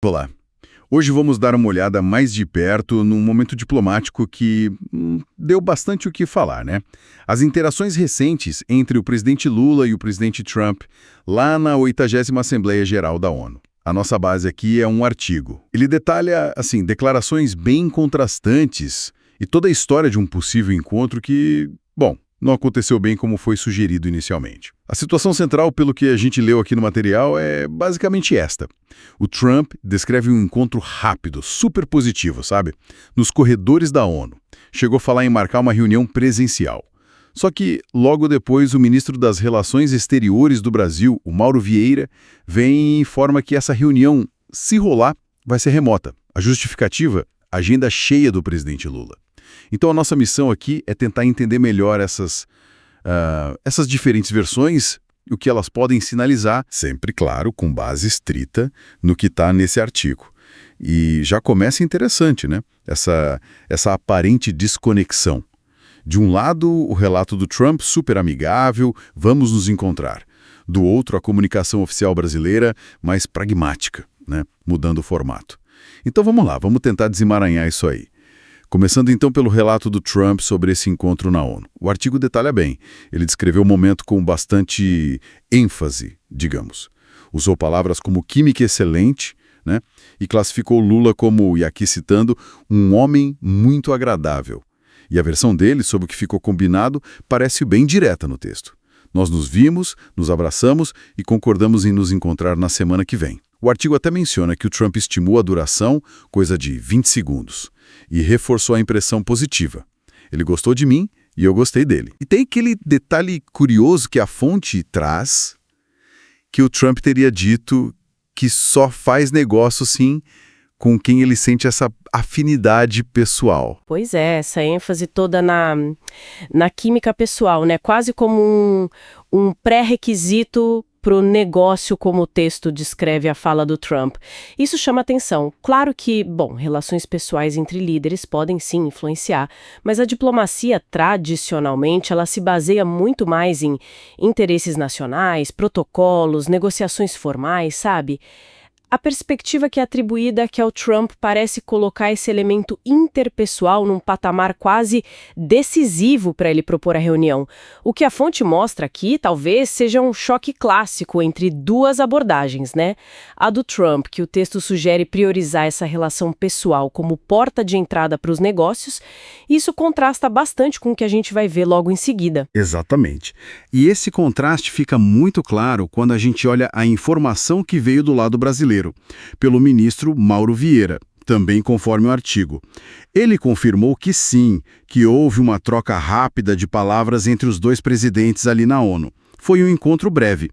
Olá. Hoje vamos dar uma olhada mais de perto num momento diplomático que deu bastante o que falar, né? As interações recentes entre o presidente Lula e o presidente Trump lá na 80ª Assembleia Geral da ONU. A nossa base aqui é um artigo. Ele detalha, assim, declarações bem contrastantes e toda a história de um possível encontro que, bom, não aconteceu bem como foi sugerido inicialmente. A situação central, pelo que a gente leu aqui no material, é basicamente esta. O Trump descreve um encontro rápido, super positivo, sabe? Nos corredores da ONU. Chegou a falar em marcar uma reunião presencial. Só que, logo depois, o ministro das Relações Exteriores do Brasil, o Mauro Vieira, vem e informa que essa reunião, se rolar, vai ser remota. A justificativa? Agenda cheia do presidente Lula. Então, a nossa missão aqui é tentar entender melhor essas diferentes versões e o que elas podem sinalizar, sempre, claro, com base estrita no que está nesse artigo. E já começa interessante, né? Essa aparente desconexão. De um lado, o relato do Trump super amigável, vamos nos encontrar. Do outro, a comunicação oficial brasileira mais pragmática, né? Mudando o formato. Então vamos lá, vamos tentar desemaranhar isso aí. Começando então pelo relato do Trump sobre esse encontro na ONU. O artigo detalha bem. Ele descreveu o momento com bastante ênfase, digamos. Usou palavras como química excelente, né? E classificou Lula como, e aqui citando, um homem muito agradável. E a versão dele sobre o que ficou combinado parece bem direta no texto. Nós nos vimos, nos abraçamos e concordamos em nos encontrar na semana que vem. O artigo até menciona que o Trump estimou a duração, coisa de 20 segundos, e reforçou a impressão positiva. Ele gostou de mim e eu gostei dele. E tem aquele detalhe curioso que a fonte traz, que o Trump teria dito que só faz negócio, sim, com quem ele sente essa afinidade pessoal. Pois é, essa ênfase toda na química pessoal, né? Quase como um pré-requisito para o negócio, como o texto descreve a fala do Trump. Isso chama atenção. Claro que, bom, relações pessoais entre líderes podem sim influenciar, mas a diplomacia, tradicionalmente, ela se baseia muito mais em interesses nacionais, protocolos, negociações formais, sabe? A perspectiva que é atribuída aqui ao Trump parece colocar esse elemento interpessoal num patamar quase decisivo para ele propor a reunião. O que a fonte mostra aqui talvez seja um choque clássico entre duas abordagens, né? A do Trump, que o texto sugere priorizar essa relação pessoal como porta de entrada para os negócios, e isso contrasta bastante com o que a gente vai ver logo em seguida. Exatamente. E esse contraste fica muito claro quando a gente olha a informação que veio do lado brasileiro, pelo ministro Mauro Vieira, também conforme o artigo. Ele confirmou que sim, que houve uma troca rápida de palavras entre os dois presidentes ali na ONU. Foi um encontro breve.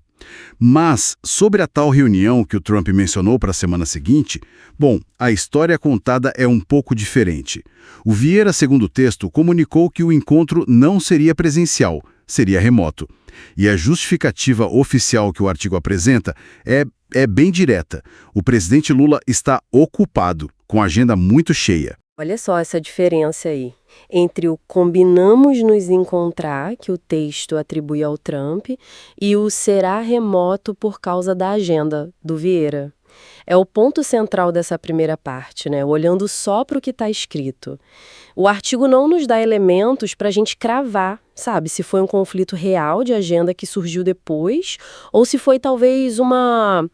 Mas, sobre a tal reunião que o Trump mencionou para a semana seguinte, bom, a história contada é um pouco diferente. O Vieira, segundo o texto, comunicou que o encontro não seria presencial, seria remoto. E a justificativa oficial que o artigo apresenta é bem direta. O presidente Lula está ocupado, com agenda muito cheia. Olha só essa diferença aí, entre o combinamos nos encontrar, que o texto atribui ao Trump, e o será remoto por causa da agenda, do Vieira. É o ponto central dessa primeira parte, né? Olhando só para o que está escrito. O artigo não nos dá elementos para a gente cravar, sabe? Se foi um conflito real de agenda que surgiu depois, ou se foi talvez uma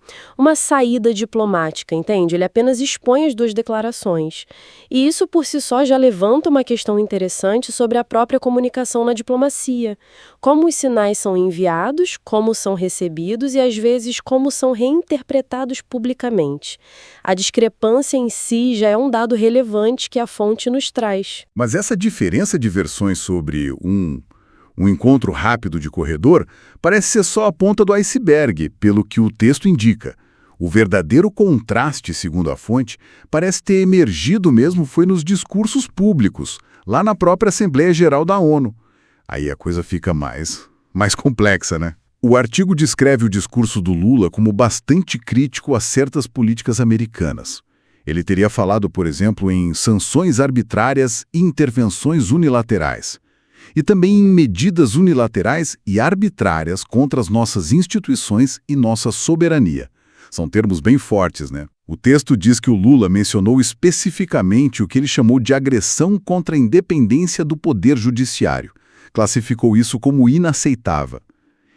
saída diplomática, entende? Ele apenas expõe as duas declarações. E isso por si só já levanta uma questão interessante sobre a própria comunicação na diplomacia. Como os sinais são enviados, como são recebidos e às vezes como são reinterpretados publicamente. A discrepância em si já é um dado relevante que a fonte nos traz. Mas essa diferença de versões sobre um encontro rápido de corredor parece ser só a ponta do iceberg, pelo que o texto indica. O verdadeiro contraste, segundo a fonte, parece ter emergido mesmo foi nos discursos públicos, lá na própria Assembleia Geral da ONU. Aí a coisa fica mais complexa, né? O artigo descreve o discurso do Lula como bastante crítico a certas políticas americanas. Ele teria falado, por exemplo, em sanções arbitrárias e intervenções unilaterais. E também em medidas unilaterais e arbitrárias contra as nossas instituições e nossa soberania. São termos bem fortes, né? O texto diz que o Lula mencionou especificamente o que ele chamou de agressão contra a independência do poder judiciário. Classificou isso como inaceitável.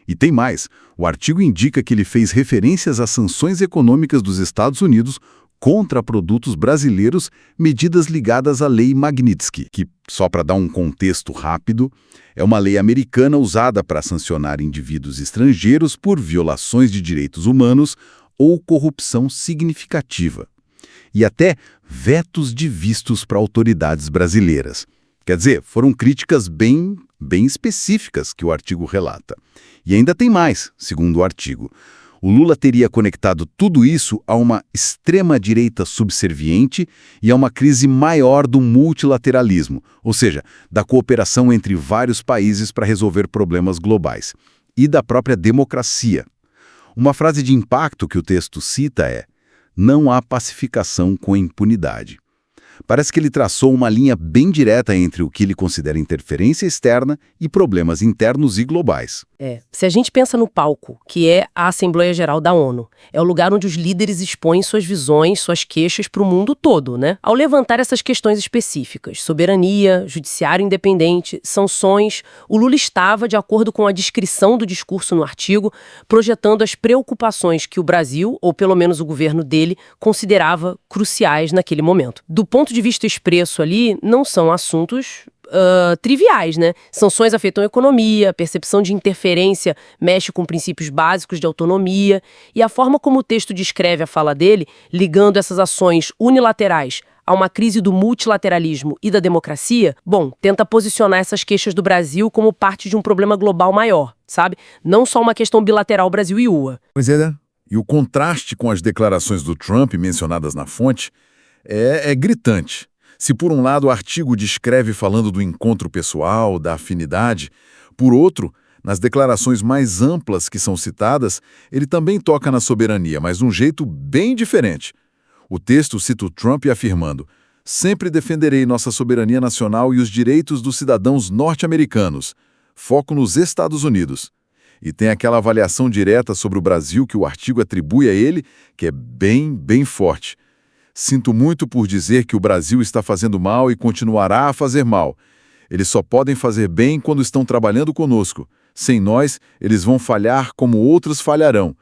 E tem mais, o artigo indica que ele fez referências às sanções econômicas dos Estados Unidos contra produtos brasileiros, medidas ligadas à Lei Magnitsky, que, só para dar um contexto rápido, é uma lei americana usada para sancionar indivíduos estrangeiros por violações de direitos humanos ou corrupção significativa. E até vetos de vistos para autoridades brasileiras. Quer dizer, foram críticas bem específicas que o artigo relata. E ainda tem mais, segundo o artigo. O Lula teria conectado tudo isso a uma extrema-direita subserviente e a uma crise maior do multilateralismo, ou seja, da cooperação entre vários países para resolver problemas globais, e da própria democracia. Uma frase de impacto que o texto cita é: "Não há pacificação com impunidade." Parece que ele traçou uma linha bem direta entre o que ele considera interferência externa e problemas internos e globais. Se a gente pensa no palco, que é a Assembleia Geral da ONU, é o lugar onde os líderes expõem suas visões, suas queixas para o mundo todo, né? Ao levantar essas questões específicas, soberania, judiciário independente, sanções, o Lula estava, de acordo com a descrição do discurso no artigo, projetando as preocupações que o Brasil, ou pelo menos o governo dele, considerava cruciais naquele momento. Do ponto de vista expresso ali, não são assuntos triviais, né? Sanções afetam a economia, a percepção de interferência mexe com princípios básicos de autonomia, e a forma como o texto descreve a fala dele, ligando essas ações unilaterais a uma crise do multilateralismo e da democracia, tenta posicionar essas queixas do Brasil como parte de um problema global maior, sabe? Não só uma questão bilateral Brasil e USA. Pois é, né? E o contraste com as declarações do Trump mencionadas na fonte é gritante. Se por um lado o artigo descreve falando do encontro pessoal, da afinidade, por outro, nas declarações mais amplas que são citadas, ele também toca na soberania, mas de um jeito bem diferente. O texto cita o Trump afirmando: "Sempre defenderei nossa soberania nacional e os direitos dos cidadãos norte-americanos. Foco nos Estados Unidos." E tem aquela avaliação direta sobre o Brasil que o artigo atribui a ele, que é bem forte. "Sinto muito por dizer que o Brasil está fazendo mal e continuará a fazer mal. Eles só podem fazer bem quando estão trabalhando conosco. Sem nós, eles vão falhar como outros falharão."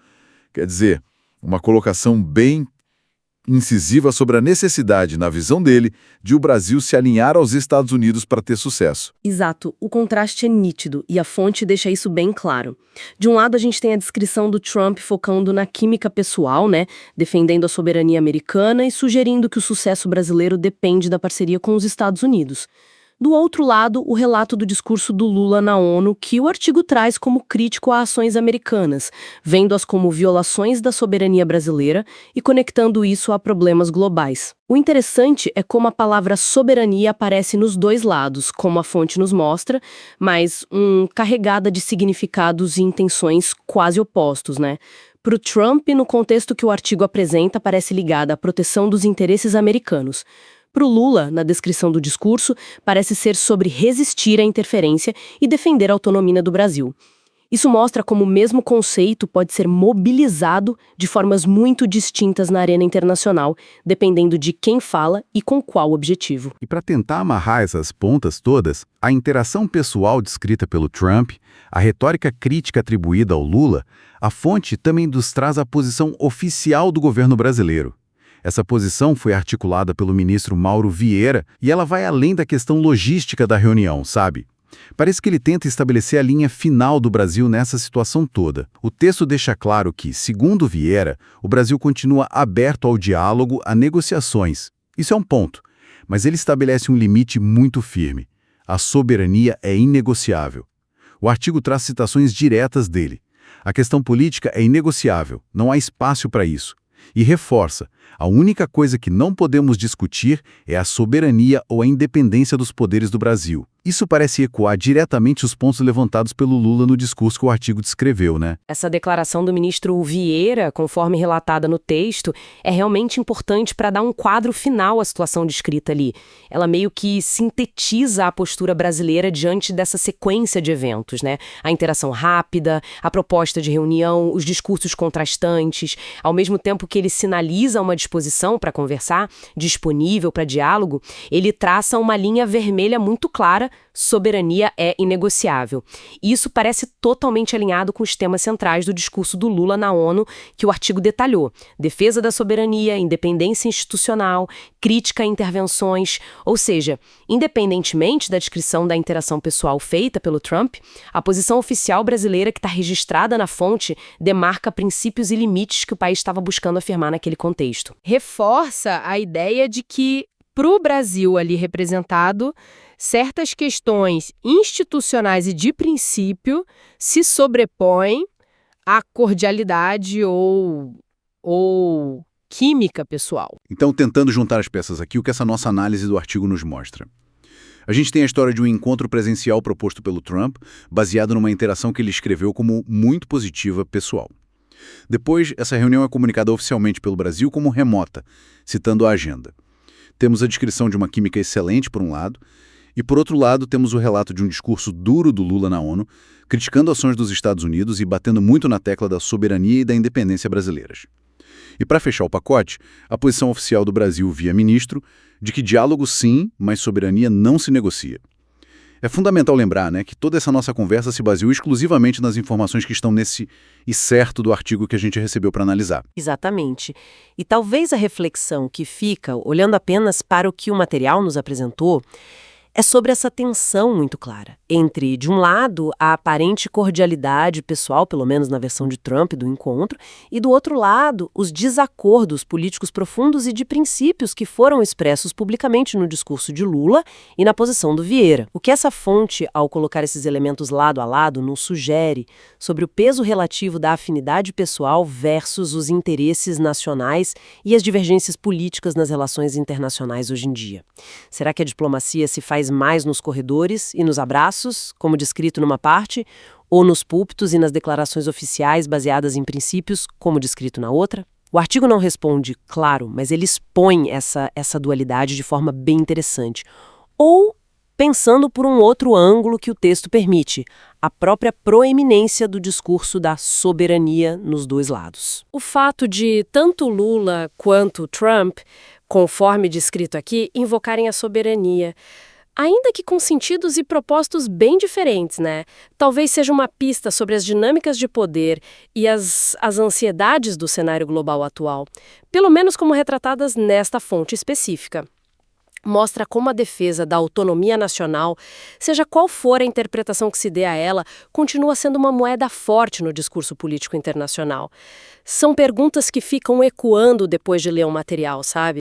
Quer dizer, uma colocação bem incisiva sobre a necessidade, na visão dele, de o Brasil se alinhar aos Estados Unidos para ter sucesso. Exato, o contraste é nítido e a fonte deixa isso bem claro. De um lado, a gente tem a descrição do Trump focando na química pessoal, né, defendendo a soberania americana e sugerindo que o sucesso brasileiro depende da parceria com os Estados Unidos. Do outro lado, o relato do discurso do Lula na ONU, que o artigo traz como crítico a ações americanas, vendo-as como violações da soberania brasileira e conectando isso a problemas globais. O interessante é como a palavra soberania aparece nos dois lados, como a fonte nos mostra, mas carregada de significados e intenções quase opostos, né? Para o Trump, no contexto que o artigo apresenta, parece ligada à proteção dos interesses americanos. Para o Lula, na descrição do discurso, parece ser sobre resistir à interferência e defender a autonomia do Brasil. Isso mostra como o mesmo conceito pode ser mobilizado de formas muito distintas na arena internacional, dependendo de quem fala e com qual objetivo. E para tentar amarrar essas pontas todas, a interação pessoal descrita pelo Trump, a retórica crítica atribuída ao Lula, a fonte também nos traz a posição oficial do governo brasileiro. Essa posição foi articulada pelo ministro Mauro Vieira e ela vai além da questão logística da reunião, sabe? Parece que ele tenta estabelecer a linha final do Brasil nessa situação toda. O texto deixa claro que, segundo Vieira, o Brasil continua aberto ao diálogo, a negociações. Isso é um ponto, mas ele estabelece um limite muito firme. A soberania é inegociável. O artigo traz citações diretas dele. A questão política é inegociável, não há espaço para isso. E reforça, a única coisa que não podemos discutir é a soberania ou a independência dos poderes do Brasil. Isso parece ecoar diretamente os pontos levantados pelo Lula no discurso que o artigo descreveu, né? Essa declaração do ministro Vieira, conforme relatada no texto, é realmente importante para dar um quadro final à situação descrita ali. Ela meio que sintetiza a postura brasileira diante dessa sequência de eventos, né? A interação rápida, a proposta de reunião, os discursos contrastantes, ao mesmo tempo que ele sinaliza uma disposição para conversar, disponível para diálogo, ele traça uma linha vermelha muito clara: soberania é inegociável. E isso parece totalmente alinhado com os temas centrais do discurso do Lula na ONU, que o artigo detalhou: defesa da soberania, independência institucional, crítica a intervenções. Ou seja, independentemente da descrição da interação pessoal feita pelo Trump, a posição oficial brasileira que está registrada na fonte demarca princípios e limites que o país estava buscando afirmar naquele contexto. Reforça a ideia de que, para o Brasil ali representado, certas questões institucionais e de princípio se sobrepõem à cordialidade ou química pessoal. Então, tentando juntar as peças aqui, o que essa nossa análise do artigo nos mostra? A gente tem a história de um encontro presencial proposto pelo Trump, baseado numa interação que ele escreveu como muito positiva pessoal. Depois, essa reunião é comunicada oficialmente pelo Brasil como remota, citando a agenda. Temos a descrição de uma química excelente, por um lado, e, por outro lado, temos o relato de um discurso duro do Lula na ONU, criticando ações dos Estados Unidos e batendo muito na tecla da soberania e da independência brasileiras. E, para fechar o pacote, a posição oficial do Brasil via ministro de que diálogo sim, mas soberania não se negocia. É fundamental lembrar, né, que toda essa nossa conversa se baseou exclusivamente nas informações que estão nesse e certo do artigo que a gente recebeu para analisar. Exatamente. E talvez a reflexão que fica, olhando apenas para o que o material nos apresentou, é sobre essa tensão muito clara entre, de um lado, a aparente cordialidade pessoal, pelo menos na versão de Trump do encontro, e do outro lado, os desacordos políticos profundos e de princípios que foram expressos publicamente no discurso de Lula e na posição do Vieira. O que essa fonte, ao colocar esses elementos lado a lado, nos sugere sobre o peso relativo da afinidade pessoal versus os interesses nacionais e as divergências políticas nas relações internacionais hoje em dia. Será que a diplomacia se faz mais nos corredores e nos abraços, como descrito numa parte, ou nos púlpitos e nas declarações oficiais baseadas em princípios, como descrito na outra? O artigo não responde, claro, mas ele expõe essa dualidade de forma bem interessante. Ou pensando por um outro ângulo que o texto permite, a própria proeminência do discurso da soberania nos dois lados. O fato de tanto Lula quanto Trump, conforme descrito aqui, invocarem a soberania, ainda que com sentidos e propósitos bem diferentes, né? Talvez seja uma pista sobre as dinâmicas de poder e as ansiedades do cenário global atual, pelo menos como retratadas nesta fonte específica. Mostra como a defesa da autonomia nacional, seja qual for a interpretação que se dê a ela, continua sendo uma moeda forte no discurso político internacional. São perguntas que ficam ecoando depois de ler o material, sabe?